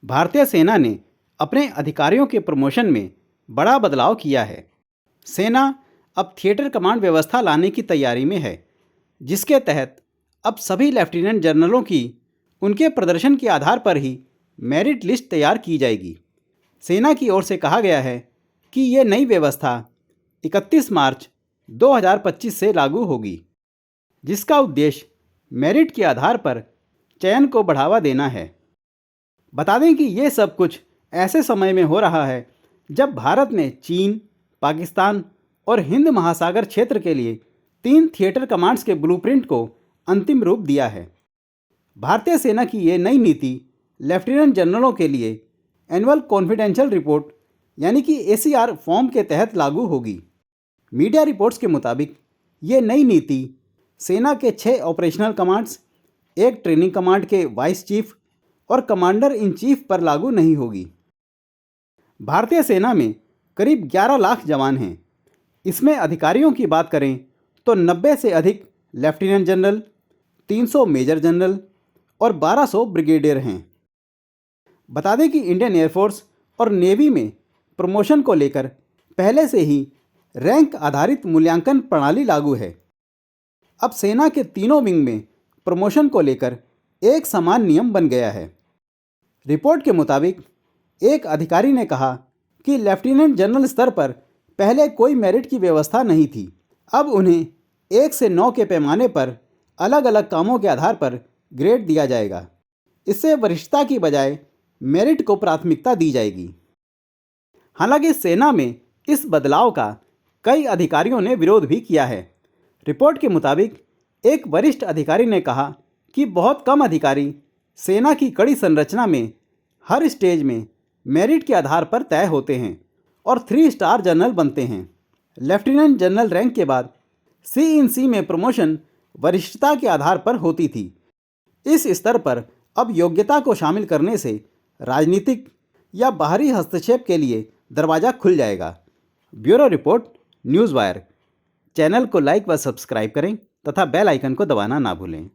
भारतीय सेना ने अपने अधिकारियों के प्रमोशन में बड़ा बदलाव किया है। सेना अब थिएटर कमांड व्यवस्था लाने की तैयारी में है, जिसके तहत अब सभी लेफ्टिनेंट जनरलों की उनके प्रदर्शन के आधार पर ही मेरिट लिस्ट तैयार की जाएगी। सेना की ओर से कहा गया है कि ये नई व्यवस्था 31 मार्च 2025 से लागू होगी, जिसका उद्देश्य मेरिट के आधार पर चयन को बढ़ावा देना है। बता दें कि ये सब कुछ ऐसे समय में हो रहा है जब भारत ने चीन, पाकिस्तान और हिंद महासागर क्षेत्र के लिए 3 थिएटर कमांड्स के ब्लूप्रिंट को अंतिम रूप दिया है। भारतीय सेना की ये नई नीति लेफ्टिनेंट जनरलों के लिए एनुअल कॉन्फिडेंशियल रिपोर्ट यानी कि ACR फॉर्म के तहत लागू होगी। मीडिया रिपोर्ट्स के मुताबिक ये नई नीति सेना के 6 ऑपरेशनल कमांड्स, 1 ट्रेनिंग कमांड के वाइस चीफ और कमांडर इन चीफ पर लागू नहीं होगी। भारतीय सेना में करीब 11 लाख जवान हैं। इसमें अधिकारियों की बात करें तो 90 से अधिक लेफ्टिनेंट जनरल, 300 मेजर जनरल और 1200 ब्रिगेडियर हैं। बता दें कि इंडियन एयरफोर्स और नेवी में प्रमोशन को लेकर पहले से ही रैंक आधारित मूल्यांकन प्रणाली लागू है। अब सेना के तीनों विंग में प्रमोशन को लेकर एक समान नियम बन गया है। रिपोर्ट के मुताबिक एक अधिकारी ने कहा कि लेफ्टिनेंट जनरल स्तर पर पहले कोई मेरिट की व्यवस्था नहीं थी। अब उन्हें 1 से 9 के पैमाने पर अलग अलग कामों के आधार पर ग्रेड दिया जाएगा। इससे वरिष्ठता की बजाय मेरिट को प्राथमिकता दी जाएगी। हालांकि सेना में इस बदलाव का कई अधिकारियों ने विरोध भी किया है। रिपोर्ट के मुताबिक एक वरिष्ठ अधिकारी ने कहा कि बहुत कम अधिकारी सेना की कड़ी संरचना में हर स्टेज में मेरिट के आधार पर तय होते हैं और 3 स्टार जनरल बनते हैं। लेफ्टिनेंट जनरल रैंक के बाद C में प्रमोशन वरिष्ठता के आधार पर होती थी। इस स्तर पर अब योग्यता को शामिल करने से राजनीतिक या बाहरी हस्तक्षेप के लिए दरवाज़ा खुल जाएगा। Bureau report, news wire. Channel को लाइक व सब्सक्राइब करें तथा बेल आइकन को दबाना ना भूलें।